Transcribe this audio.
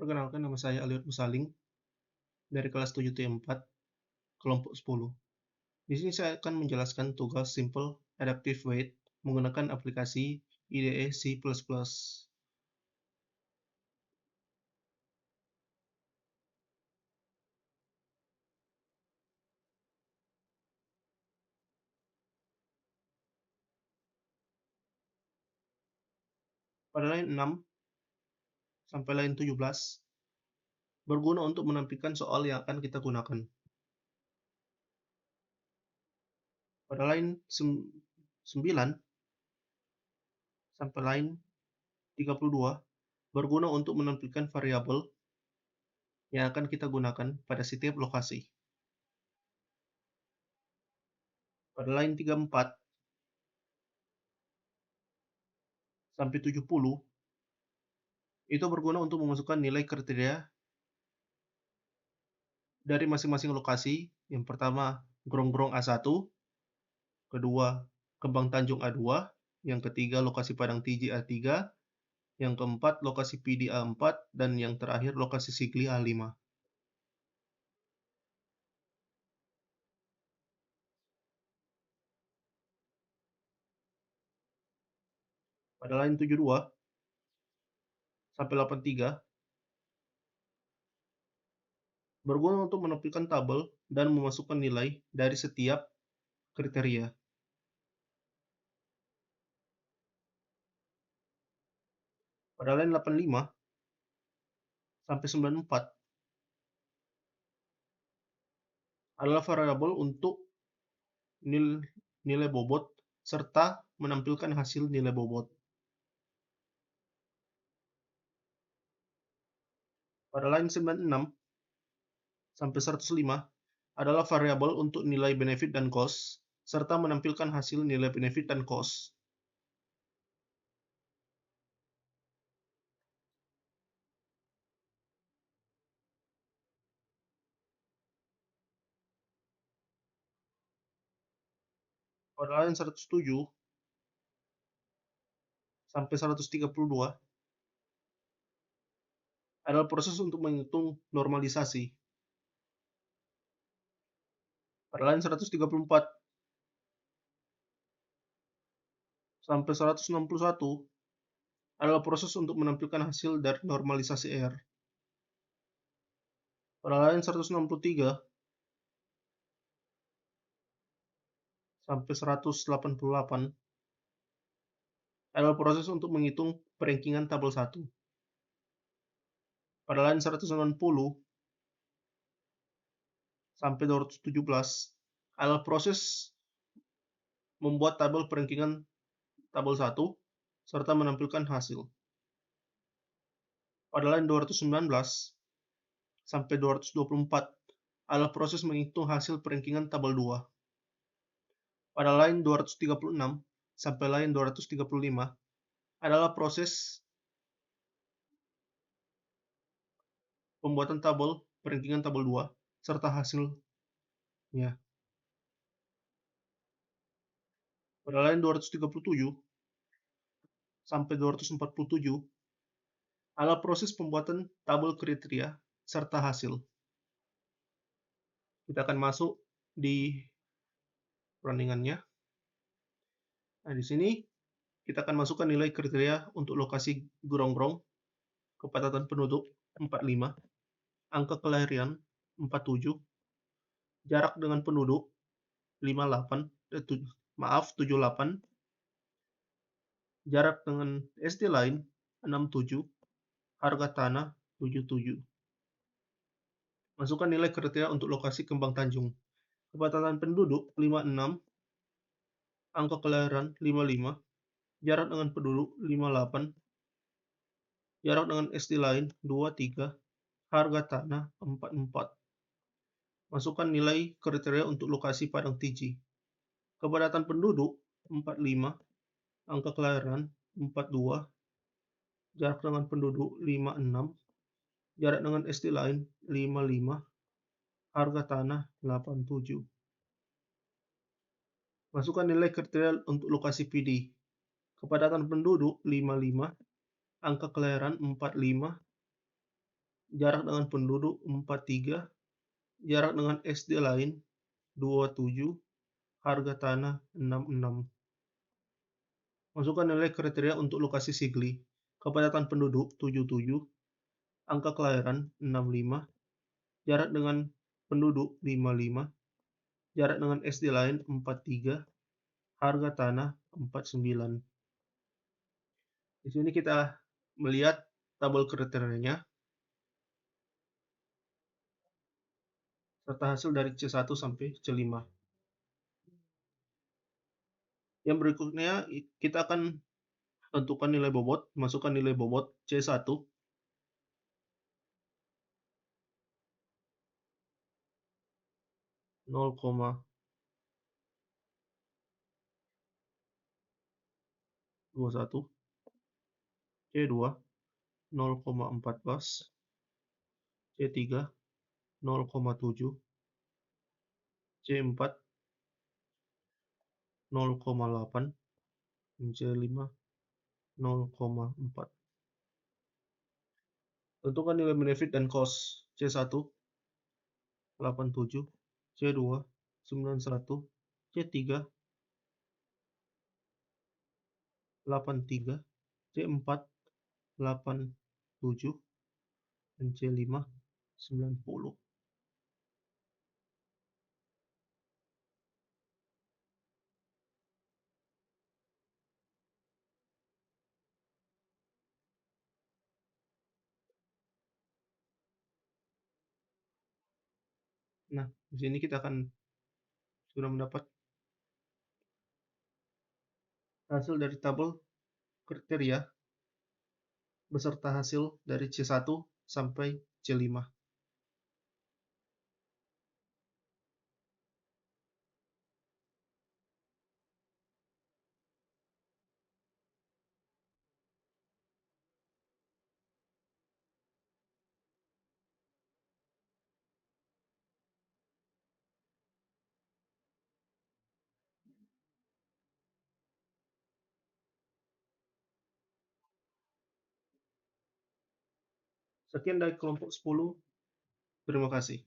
Perkenalkan, nama saya Aliot Musaling dari kelas 7T4, kelompok 10. Di sini saya akan menjelaskan tugas Simple Adaptive Wait menggunakan aplikasi IDE C++. Pada line 6 sampai line 17, berguna untuk menampilkan soal yang akan kita gunakan. Pada line 9 sampai line 32, berguna untuk menampilkan variabel yang akan kita gunakan pada setiap lokasi. Pada line 34 sampai 70, itu berguna untuk memasukkan nilai kriteria dari masing-masing lokasi. Yang pertama, Grong-Grong A1, kedua, Kembang Tanjung A2, yang ketiga, lokasi Padang TJ A3, yang keempat, lokasi PD A4, dan yang terakhir, lokasi Sigli A5. Pada line 72 sampai 83, berguna untuk menampilkan tabel dan memasukkan nilai dari setiap kriteria. Pada line 85 sampai 94 adalah variabel untuk nilai bobot serta menampilkan hasil nilai bobot. Pada line 96 sampai 105 adalah variabel untuk nilai benefit dan cost, serta menampilkan hasil nilai benefit dan cost. Pada line 107 sampai 132 adalah proses untuk menghitung normalisasi. Pada line 134 sampai 161 adalah proses untuk menampilkan hasil dari normalisasi R. Pada line 163 sampai 188 adalah proses untuk menghitung perankingan tabel 1. Pada line 190 sampai 217 adalah proses membuat tabel perankingan tabel 1 serta menampilkan hasil. Pada line 219 sampai 224 adalah proses menghitung hasil perankingan tabel 2. Pada line 236 sampai line 235 adalah proses pembuatan tabel perankingan tabel 2 serta hasilnya. Pada line 237 sampai 247 adalah proses pembuatan tabel kriteria serta hasil. Kita akan masuk di runningannya. Nah, di sini kita akan masukkan nilai kriteria untuk lokasi Grong-Grong, kepadatan penduduk 45, angka kelahiran 47, jarak dengan penduduk 78, jarak dengan SD lain 67, harga tanah 77. Masukkan nilai kriteria untuk lokasi Kembang Tanjung, kepadatan penduduk 56, angka kelahiran 55, jarak dengan penduduk 58, jarak dengan SD lain 23, harga tanah 44. Masukkan nilai kriteria untuk lokasi Padang TJ, kepadatan penduduk 45, angka kelahiran 42, jarak dengan penduduk 56, jarak dengan SD lain 55, harga tanah 87. Masukkan nilai kriteria untuk lokasi PD, kepadatan penduduk 55, angka kelahiran 45, jarak dengan penduduk 43, jarak dengan SD lain 27, harga tanah 66. Masukkan nilai kriteria untuk lokasi Sigli. Kepadatan penduduk 77, angka kelahiran 65, jarak dengan penduduk 55, jarak dengan SD lain 43, harga tanah 49. Di sini kita melihat tabel kriterianya serta hasil dari C1 sampai C5. Yang berikutnya kita akan tentukan nilai bobot, masukkan nilai bobot C1 0,21, C2 0,14, C3 0,7, C4 0,8, C5 0,4. Tentukan nilai benefit dan cost. C1 87, C2 91, C3 83, C4 87, dan C5 90. Nah, di sini kita akan sudah mendapat hasil dari tabel kriteria beserta hasil dari C1 sampai C5. Sekian dari kelompok 10. Terima kasih.